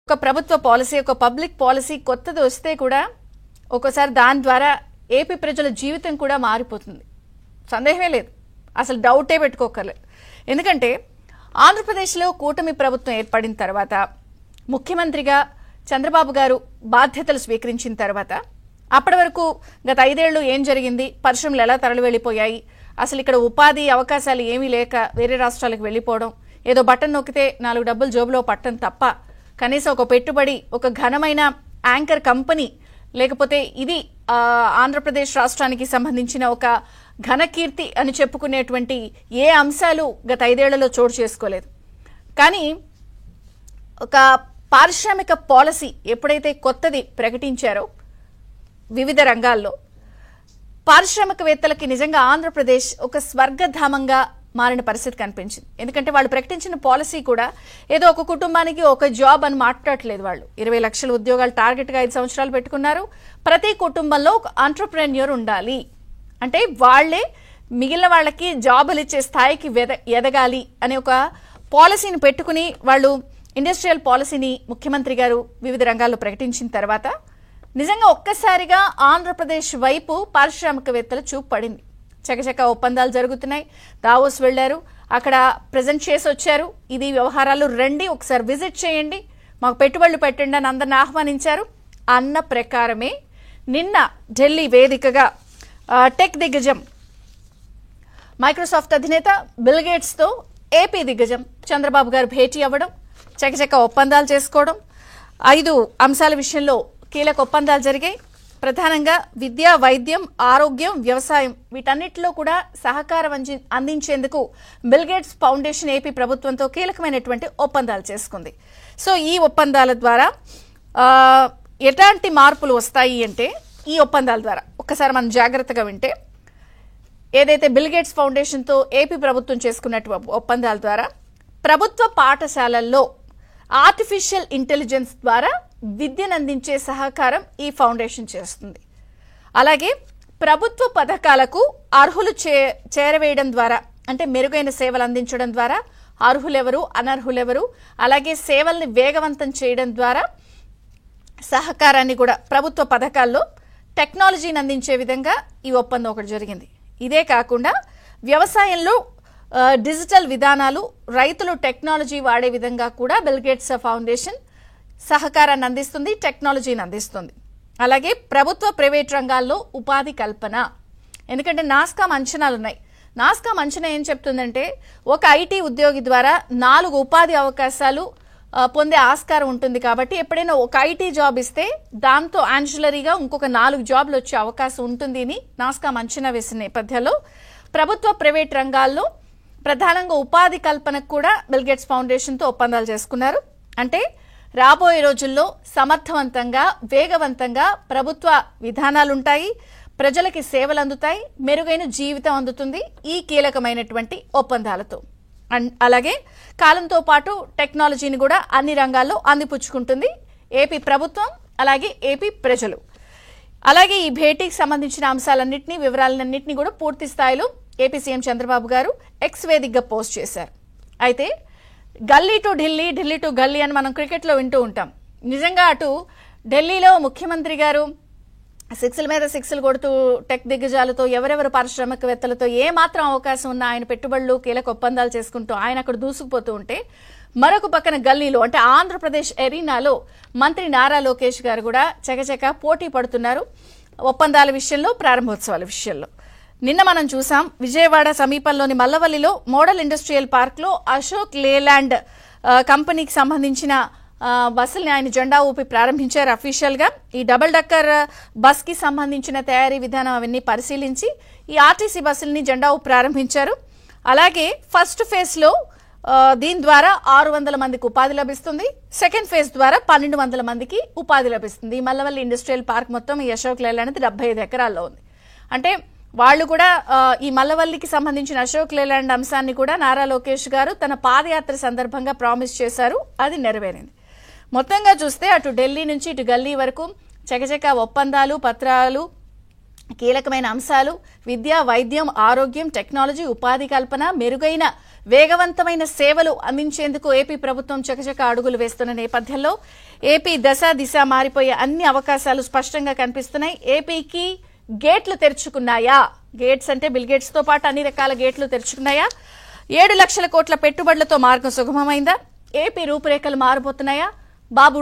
ఒక ప్రభుత్వ పాలసీ ఒక పబ్లిక్ పాలసీ కొత్తది వస్తే కూడా ఒక్కోసారి దాని ద్వారా ఏపీ ప్రజల జీవితం కూడా మారిపోతుంది. సందేహమే లేదు, అసలు డౌటే పెట్టుకోకర్లేదు. ఎందుకంటే ఆంధ్రప్రదేశ్లో కూటమి ప్రభుత్వం ఏర్పడిన తర్వాత ముఖ్యమంత్రిగా చంద్రబాబు గారు బాధ్యతలు స్వీకరించిన తర్వాత అప్పటి వరకు గత 5 ఏళ్లు ఏం జరిగింది, పరిశ్రమలు ఎలా తరలి వెళ్ళిపోయాయి, అసలు ఇక్కడ ఉపాధి అవకాశాలు ఏమీ లేక వేరే రాష్ట్రాలకు వెళ్ళిపోవడం, ఏదో బటన్ నొక్కితే 4 డబ్బులు జోబులో పట్టడం తప్ప కనీసం ఒక పెట్టుబడి, ఒక ఘనమైన యాంకర్ కంపెనీ, లేకపోతే ఇది ఆంధ్రప్రదేశ్ రాష్ట్రానికి సంబంధించిన ఒక ఘనకీర్తి అని చెప్పుకునేటువంటి ఏ అంశాలు గత 5 ఏళ్లలో చోటు చేసుకోలేదు. కానీ ఒక పారిశ్రామిక పాలసీ ఎప్పుడైతే కొత్తది ప్రకటించారో వివిధ రంగాల్లో పారిశ్రామికవేత్తలకి నిజంగా ఆంధ్రప్రదేశ్ ఒక స్వర్గధామంగా మారిన పరిస్థితి కనిపించింది. ఎందుకంటే వాళ్ళు ప్రకటించిన పాలసీ కూడా ఏదో ఒక కుటుంబానికి ఒక జాబ్ అని మాట్లాడట్లేదు. వాళ్ళు 20 లక్షల ఉద్యోగాలు టార్గెట్గా 5 సంవత్సరాలు పెట్టుకున్నారు. ప్రతి కుటుంబంలో ఒక ఆంట్రప్రెన్యూర్ ఉండాలి అంటే వాళ్లే మిగిలిన వాళ్ళకి జాబులు ఇచ్చే స్థాయికి ఎదగాలి అనే ఒక పాలసీని పెట్టుకుని వాళ్ళు ఇండస్ట్రియల్ పాలసీని ముఖ్యమంత్రి గారు వివిధ రంగాల్లో ప్రకటించిన తర్వాత నిజంగా ఒక్కసారిగా ఆంధ్రప్రదేశ్ వైపు పారిశ్రామికవేత్తల చూపు పడింది. చకచక ఒప్పందాలు జరుగుతున్నాయి. దావోస్ వెళ్లారు, అక్కడ ప్రజెంట్ చేసి వచ్చారు. ఇది వ్యవహారాలు రండి, ఒకసారి విజిట్ చేయండి, మాకు పెట్టుబడులు పెట్టండి అని అందరిని ఆహ్వానించారు. అన్న ప్రకారమే నిన్న ఢిల్లీ వేదికగా టెక్ దిగ్గజం మైక్రోసాఫ్ట్ అధినేత బిల్ గేట్స్తో ఏపీ దిగ్గజం చంద్రబాబు గారు భేటీ అవ్వడం, చకచక ఒప్పందాలు చేసుకోవడం, 5 అంశాల విషయంలో కీలక ఒప్పందాలు జరిగాయి. ప్రధానంగా విద్య, వైద్యం, ఆరోగ్యం, వ్యవసాయం వీటన్నిటిలో కూడా సహకారం అందించేందుకు బిల్ గేట్స్ ఫౌండేషన్ ఏపీ ప్రభుత్వంతో కీలకమైనటువంటి ఒప్పందాలు చేసుకుంది. సో ఈ ఒప్పందాల ద్వారా ఎలాంటి మార్పులు వస్తాయి అంటే, ఈ ఒప్పందాల ద్వారా ఒక్కసారి మనం జాగ్రత్తగా వింటే, ఏదైతే బిల్ గేట్స్ ఫౌండేషన్తో ఏపీ ప్రభుత్వం చేసుకున్నటువంటి ఒప్పందాల ద్వారా ప్రభుత్వ పాఠశాలల్లో ఆర్టిఫిషియల్ ఇంటెలిజెన్స్ ద్వారా విద్యను అందించే సహకారం ఈ ఫౌండేషన్ చేస్తుంది. అలాగే ప్రభుత్వ పథకాలకు అర్హులు చేరవేయడం ద్వారా, అంటే మెరుగైన సేవలు అందించడం ద్వారా అర్హులెవరు, అనర్హులెవరు, అలాగే సేవల్ని వేగవంతం చేయడం ద్వారా సహకారాన్ని కూడా ప్రభుత్వ పథకాల్లో టెక్నాలజీని అందించే విధంగా ఈ ఒప్పందం ఒకటి జరిగింది. ఇదే కాకుండా వ్యవసాయంలో డిజిటల్ విధానాలు, రైతులు టెక్నాలజీ వాడే విధంగా కూడా బిల్ గేట్స్ ఫౌండేషన్ సహకారాన్ని అందిస్తుంది, టెక్నాలజీని అందిస్తుంది. అలాగే ప్రభుత్వ ప్రైవేట్ రంగాల్లో ఉపాధి కల్పన, ఎందుకంటే నాస్కామ్ అంచనాలు ఉన్నాయి. నాస్కామ్ అంచనా ఏం చెప్తుందంటే, ఒక ఐటీ ఉద్యోగి ద్వారా 4 ఉపాధి అవకాశాలు పొందే ఆస్కారం ఉంటుంది. కాబట్టి ఎప్పుడైనా ఒక ఐటీ జాబ్ ఇస్తే దాంతో యాన్షులరీగా ఇంకొక 4 జాబ్లు వచ్చే అవకాశం ఉంటుంది అని నాస్కామ్ అంచనా వేసిన నేపథ్యంలో ప్రభుత్వ ప్రైవేట్ రంగాల్లో ప్రధానంగా ఉపాధి కల్పనకు కూడా బిల్ గేట్స్ ఫౌండేషన్తో ఒప్పందాలు చేసుకున్నారు. అంటే రాబోయే రోజుల్లో సమర్థవంతంగా, వేగవంతంగా ప్రభుత్వ విధానాలుంటాయి, ప్రజలకి సేవలు అందుతాయి, మెరుగైన జీవితం అందుతుంది ఈ కీలకమైనటువంటి ఒప్పందాలతో. అలాగే కాలంతో పాటు టెక్నాలజీని కూడా అన్ని రంగాల్లో అందిపుచ్చుకుంటుంది ఏపీ ప్రభుత్వం, అలాగే ఏపీ ప్రజలు. అలాగే ఈ భేటీకి సంబంధించిన అంశాలన్నింటినీ, వివరాలన్నింటినీ కూడా పూర్తి స్థాయిలో ఏపీ సీఎం చంద్రబాబు గారు ఎక్స్ వేదికగా పోస్ట్ చేశారు. అయితే గల్లీ టు ఢిల్లీ, ఢిల్లీ టు గల్లీ అని మనం క్రికెట్లో వింటూ ఉంటాం. నిజంగా అటు ఢిల్లీలో ముఖ్యమంత్రి గారు 6ల మీద 6లు కొడుతూ టెక్ దిగ్గజాలతో, ఎవరెవరు పారిశ్రామికవేత్తలతో ఏ మాత్రం అవకాశం ఉన్నా ఆయన పెట్టుబడులు, కీలక ఒప్పందాలు చేసుకుంటూ ఆయన అక్కడ దూసుకుపోతూ ఉంటే, మరొక పక్కన గల్లీలో అంటే ఆంధ్రప్రదేశ్ ఎరీనాలో మంత్రి నారా లోకేష్ గారు కూడా చకచక పోటీ పడుతున్నారు ఒప్పందాల విషయంలో, ప్రారంభోత్సవాల విషయంలో. నిన్న మనం చూసాం, విజయవాడ సమీపంలోని మల్లవల్లిలో మోడల్ ఇండస్ట్రియల్ పార్క్లో అశోక్ లేలాండ్ కంపెనీకి సంబంధించిన బస్సుల్ని ఆయన జెండా ఊపి ప్రారంభించారు అఫీషియల్ గా. ఈ డబుల్ డక్కర్ బస్ కి సంబంధించిన తయారీ విధానం అవన్నీ పరిశీలించి ఈ ఆర్టీసీ బస్సుల్ని జెండా ఊపి ప్రారంభించారు. అలాగే ఫస్ట్ ఫేజ్ లో దీని ద్వారా 600 మందికి ఉపాధి లభిస్తుంది. సెకండ్ ఫేజ్ ద్వారా 1200 మందికి ఉపాధి లభిస్తుంది. ఈ మల్లవల్లి ఇండస్ట్రియల్ పార్క్ మొత్తం ఈ అశోక్ లేలాండ్ అనేది 75 ఎకరాల్లో ఉంది. అంటే వాళ్ళు కూడా ఈ మల్లవల్లికి సంబంధించిన అశోక్ లేలాండ్ అంశాన్ని కూడా నారా లోకేష్ గారు తన పాదయాత్ర సందర్భంగా ప్రామిస్ చేశారు, అది నెరవేరింది. మొత్తంగా చూస్తే అటు ఢిల్లీ నుంచి ఇటు గల్లీ వరకు చకచక ఒప్పందాలు, పత్రాలు, కీలకమైన అంశాలు విద్య, వైద్యం, ఆరోగ్యం, టెక్నాలజీ, ఉపాధి కల్పన, మెరుగైన వేగవంతమైన సేవలు అందించేందుకు ఏపీ ప్రభుత్వం చకచక అడుగులు వేస్తున్న నేపథ్యంలో ఏపీ దిశ మారిపోయే అన్ని అవకాశాలు స్పష్టంగా కనిపిస్తున్నాయి. ఏపీకి గేట్లు తెరుచుకున్నాయా? గేట్స్ అంటే బిల్ గేట్స్ తో పాటు అన్ని రకాల గేట్లు తెరుచుకున్నాయా? 7 లక్షల కోట్ల పెట్టుబడులతో మార్గం సుగమమైందా? ఏపీ రూపురేఖలు మారబోతున్నాయా? బాబు